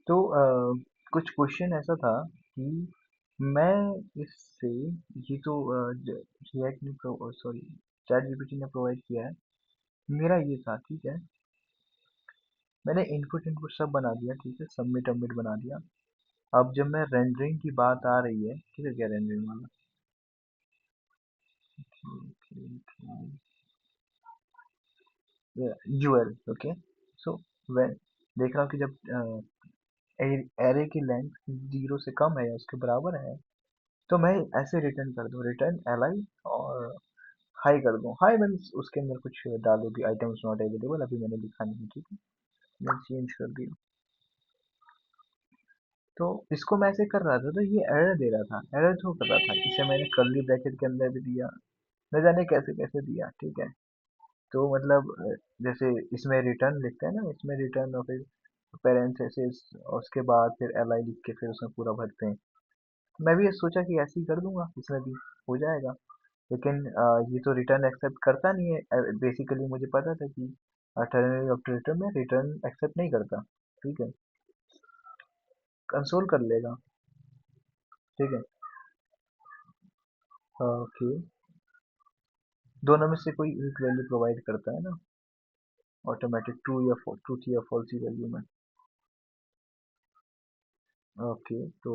तो कुछ क्वेश्चन ऐसा था कि मैं इससे ये तो रिएक्ट ने सॉरी चैट जीपीटी ने प्रोवाइड किया है। मेरा ये था, ठीक है। मैंने इनपुट इनपुट सब बना दिया, ठीक है, सबमिट सबमिट बना दिया। अब जब मैं रेंडरिंग की बात आ रही है, ठीक है, क्या रेंडरिंग वाला, यूएल, ओके। सो वेन देख रहा हूँ कि जब एरे की लेंथ 0 से कम है या उसके बराबर है, तो मैं ऐसे रिटर्न कर दूं, रिटर्न एल और हाई कर दूं। हाई मीन्स उसके अंदर कुछ डालो कि आइटम्स नॉट अवेलेबल, अभी मैंने लिखा नहीं, ठीक है। मैं चेंज कर दिया। तो इसको मैं ऐसे कर रहा था तो ये एरर दे रहा था, एरर थ्रो कर रहा था। इसे मैंने कर्ली ब्रैकेट के अंदर भी दिया, न जाने कैसे कैसे दिया, ठीक है। तो मतलब जैसे इसमें रिटर्न लिखते हैं ना, इसमें रिटर्न और फिर पेरेंथेसिस और उसके बाद फिर एल आई लिख के फिर उसमें पूरा भरते हैं। तो मैं भी ये सोचा कि ऐसे ही कर दूंगा, इसमें भी हो जाएगा। लेकिन ये तो रिटर्न एक्सेप्ट करता नहीं है। बेसिकली मुझे पता था कि टर्नरी ऑपरेटर में रिटर्न एक्सेप्ट नहीं करता, ठीक है। कंसोल कर लेगा, ठीक है। ओके, दोनों में से कोई एक वैल्यू प्रोवाइड करता है ना, ऑटोमेटिक ट्रूथ या फॉल्स वैल्यू में। ओके, तो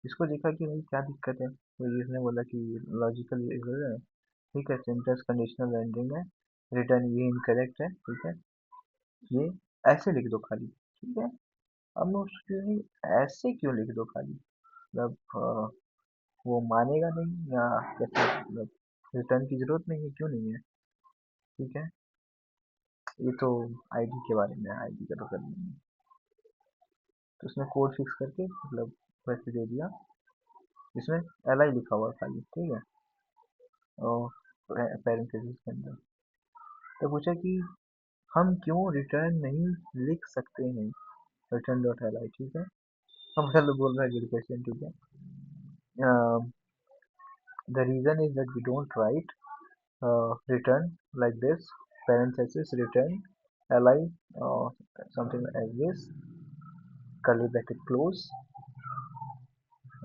इसको देखा कि भाई क्या दिक्कत है, तो इसने बोला कि लॉजिकल एरर है, ठीक है, सिंटेक्स कंडीशनल रेंडरिंग है, रिटर्न ये इनकरेक्ट है, ठीक है। ये ऐसे लिख दो खाली, ठीक है। अब मैं उसके लिए ऐसे क्यों लिख दो खाली, मतलब वो मानेगा नहीं या कैसे, मतलब रिटर्न की जरूरत नहीं है, क्यों नहीं है, ठीक है। ये तो आईडी के बारे में, आईडी का तो कर लेंगे। तो उसने कोड फिक्स करके मतलब वैसे दे दिया, इसमें एल आई लिखा हुआ है खाली, ठीक है। और पैरेंथेसिस के अंदर तो पूछा कि हम क्यों रिटर्न नहीं लिख सकते हैं, रिटर्न डॉट एल आई, ठीक है। हम हेलो बोल रहे हैं, गुड क्वेश्चन, ठीक है। The reason is that we don't write return like this, parenthesis return li something like this, curly bracket close,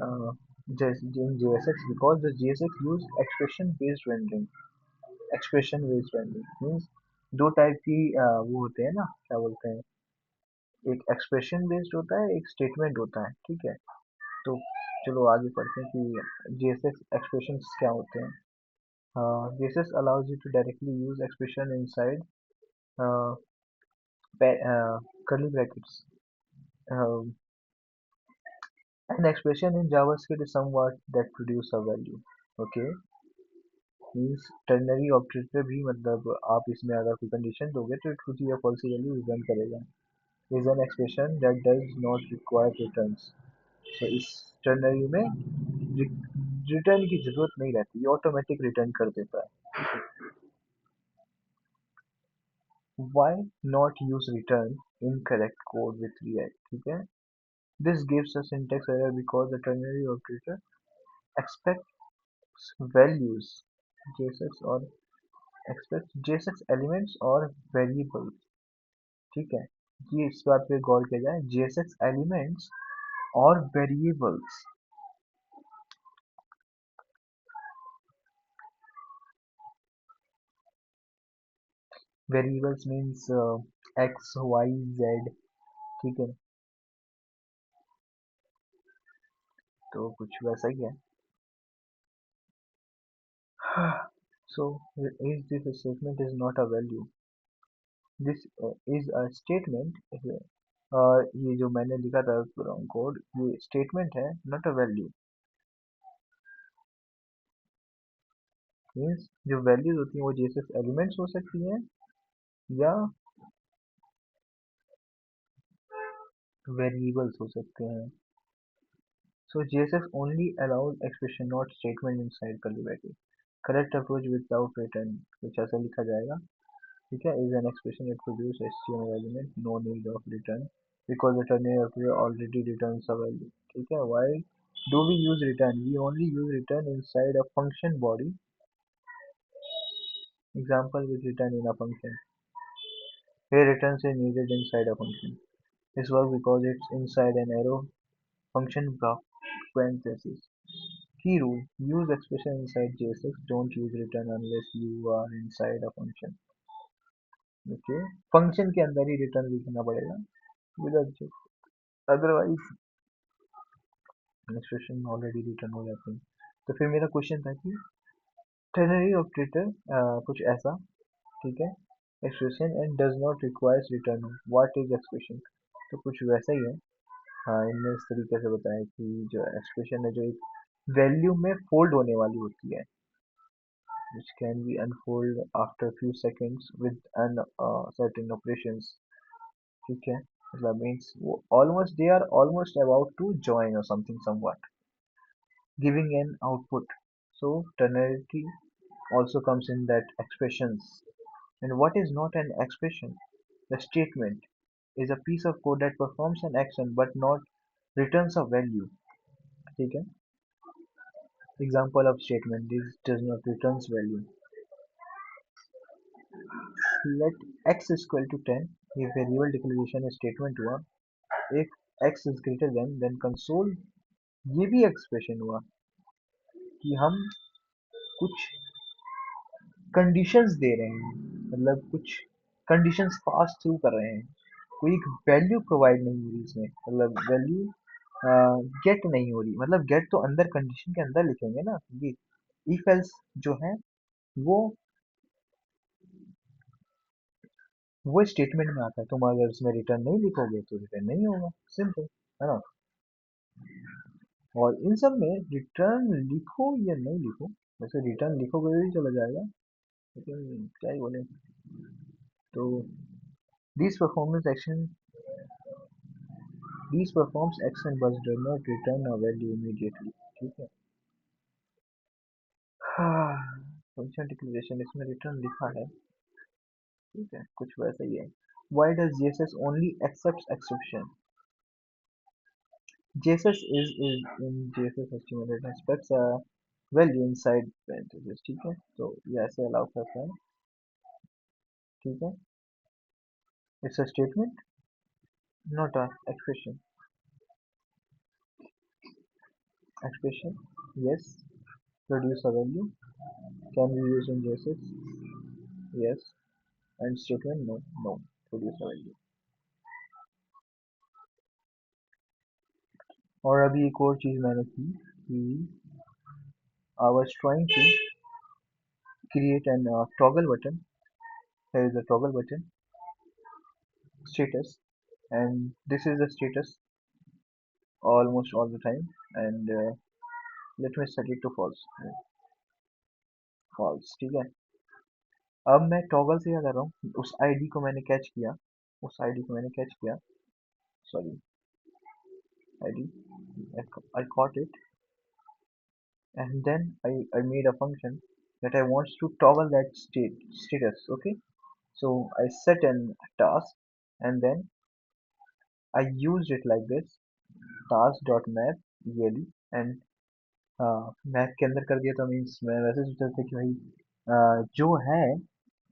uh, in JSX, because the JSX use expression based rendering। expression based rendering means दो type की वो होते हैं ना, क्या बोलते हैं, एक एक्सप्रेशन बेस्ड होता है, एक स्टेटमेंट होता है, ठीक है। तो चलो आगे पढ़ते हैं कि JSX expressions क्या होते हैं। JSX allows you to directly use expression inside uh, curly brackets. Um, an expression in JavaScript is somewhat that produce a value. Okay, means ternary operator भी, मतलब आप इसमें अगर कोई कंडीशन दोगे तो ट्रू या फॉल्स वैल्यू रिटर्न करेगा। Is an expression that does not require returns. तो इस टर्नरी में रिटर्न की जरूरत नहीं रहती, ये ऑटोमेटिक रिटर्न कर देता है। Why not use return in correct code with React, ठीक है। This gives a syntax error because the ternary operator expects values JSX और expects JSX elements और variables, ठीक है। ये इस बात पे गौर किया जाए, JSX elements और variables। variables means x y z, ठीक है। तो कुछ वैसा ही है। so is this a statement is not a value, this is a statement, ये जो मैंने लिखा था कोड, ये स्टेटमेंट है, नॉट अ वैल्यू। मीन्स जो वैल्यूज होती हैं वो जेएसएक्स एलिमेंट्स हो सकती हैं या वेरिएबल्स हो सकते हैं। So JSX only allows expression not statement inside curly bracket. Correct approach without return, कुछ ऐसा लिखा जाएगा, ठीक है। Is an expression that produce HTML element, no need of return because the ternary operator already returns a value, ठीक है। why do we use return, we only use return inside a function body, example with return in a function, here returns is needed inside a function। This works because it's inside an arrow function block parentheses. Key rule: use expression inside JSX. Don't use return unless you are inside a function. Okay, function के अंदर ही return लिखना पड़ेगा without, otherwise expression already return हो जाती है। तो फिर मेरा क्वेश्चन था कि ternary operator कुछ ऐसा, ठीक है, expression and does not requires return, what is expression, तो कुछ वैसा ही है। हाँ, इनने इस तरीके से बताया कि जो एक्सप्रेशन है जो एक वैल्यू में फोल्ड होने वाली होती है, which can be unfold after a few seconds with an certain operations, ठीक है, मतलब means वो almost they are almost about to join or something somewhat, giving an output. So ternary also comes in that expressions. And what is not an expression? The statement is a piece of code that performs an action but not returns a value. ठीक है, example of statement, this does not returns value. Let x is equal to 10, ये variable declaration statement हुआ। एक x is greater than, then console, ये भी expression हुआ कि हम कुछ कंडीशंस दे रहे हैं, मतलब कुछ कंडीशंस पास थ्रू कर रहे हैं, कोई एक वैल्यू प्रोवाइड नहीं हो रही इसमें, मतलब वैल्यू गेट नहीं हो रही, मतलब गेट तो अंदर कंडीशन के अंदर लिखेंगे ना, ये इफ एल्स जो है वो वो स्टेटमेंट में आता है, तुम अगर इसमें रिटर्न नहीं लिखोगे तो रिटर्न नहीं होगा, सिंपल है ना। और इन सब में रिटर्न लिखो या नहीं लिखो, वैसे रिटर्न लिखोगे तो ही चला जाएगा, लेकिन क्या ही बोले। तो this performance action this performs action बस does not return a value immediately, ठीक है। फंक्शन डिक्लेरेशन इसमें रिटर्न लिखा है, ठीक है, कुछ वैसा ही है। Why does JSS only accepts exception? JSS is in JSS HTML it expects a value inside parentheses, ठीक है, तो ये ऐसे अलाउ करता है, ठीक है। It's a statement, not a expression. Expression, yes. Produce a value, can be used in JSS, yes. And statement, no, no. Produce a value. और अभी एक और चीज मैंने की कि I was trying to create an toggle button. Here is a toggle button status, and this is the status almost all the time, and let me set it to false, false, ठीक है। अब मैं toggle से क्या कर रहा हूँ, उस आईडी को मैंने कैच किया, उस आईडी को मैंने कैच किया, sorry, ID, I caught it, and then I made a function that I wants to toggle that status, okay. So I set an task, and then I used it like this, task.map yearly, and math के अंदर कर दिया, तो means मैं वैसे सोच रहा था कि भाई जो है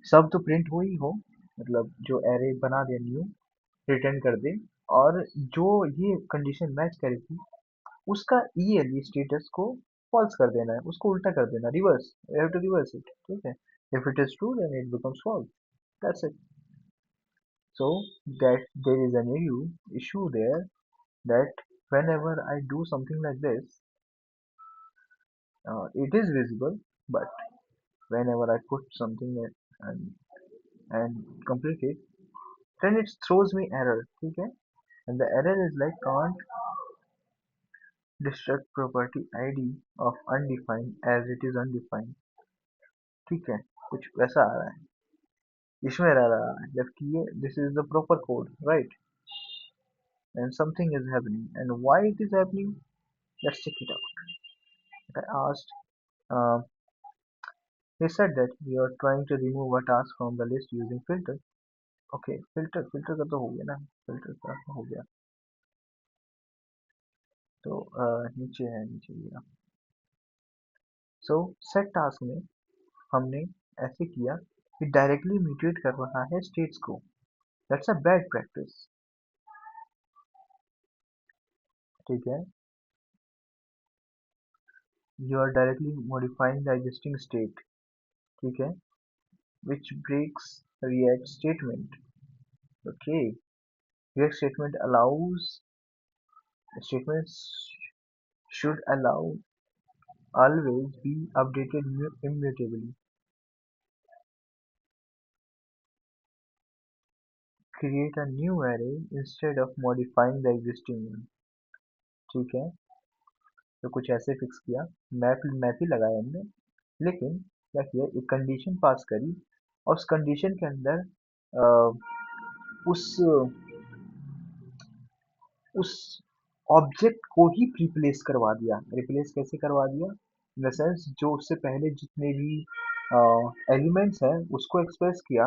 सब तो प्रिंट हो ही हो, मतलब जो एरे बना दे न्यू, रिटर्न कर दे, और जो ये कंडीशन मैच करेगी उसका ईएलई स्टेटस को फॉल्स कर देना है, उसको उल्टा कर देना, reverse, you have to reverse it, ठीक है। If it is true then it becomes false, that's it. So that there is an issue there, that whenever I do something like this, it is visible, but whenever I put something and complete it, then it throws me error, ठीक है, and the error is like can't destruct property id of undefined as it is undefined, ठीक है, कुछ वैसा आ रहा है, इसमें रह रहा है, जबकि ये this is the proper code, right, and something is happening, and why it is happening, let's check it out. I asked, uh, he said that we are trying to remove a task from the list using filter. Okay, filter का तो हो गया ना, filter का तो हो गया, तो नीचे है, नीचे गया। सो सेट टास्क में हमने ऐसे किया कि डायरेक्टली म्यूटेट कर रहा है स्टेट्स को, दैट्स अ बैड प्रैक्टिस, ठीक है, you are directly modifying the existing state, ठीक है, which breaks react statement. Okay, react statements should allow always be updated immutably. Create a new array instead of modifying the existing one. ठीक है, तो कुछ ऐसे fix किया, map ही लगाया हमने, लेकिन क्या किया, एक कंडीशन पास करी और उस कंडीशन के अंदर उस उस ऑब्जेक्ट को ही रिप्लेस करवा दिया। रिप्लेस कैसे करवा दिया, इन द सेंस जो उससे पहले जितने भी एलिमेंट्स हैं उसको एक्सप्रेस किया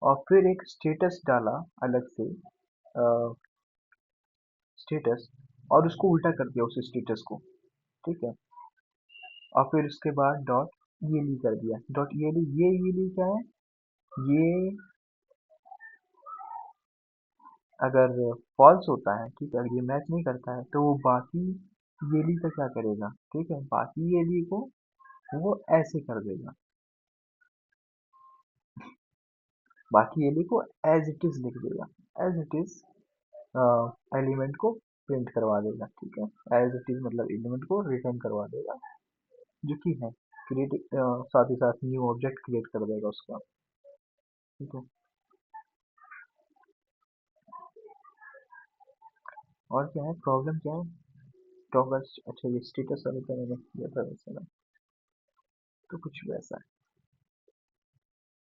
और फिर एक स्टेटस डाला अलग से, स्टेटस, और उसको उल्टा कर दिया उस स्टेटस को, ठीक है, और फिर उसके बाद डॉट ईएलई कर दिया। डॉट ईएलई, ये ईएलई क्या है, ये अगर फॉल्स होता है, ठीक है, अगर ये मैच नहीं करता है तो वो बाकी ईएलई का क्या करेगा, ठीक है, बाकी ईएलई को वो ऐसे कर देगा, बाकी ईएलई को एज इट इज लिख देगा, एज इट इज एलिमेंट को प्रिंट करवा देगा, ठीक है, एज इट इज मतलब एलिमेंट को रिटर्न करवा देगा, जो कि है क्रिएट, साथ ही साथ न्यू ऑब्जेक्ट क्रिएट कर देगा उसका, ठीक है। और क्या है, प्रॉब्लम क्या है, टॉगल, अच्छा ये स्टेटस वाले का मैंने किया था वैसे ना, तो कुछ वैसा है।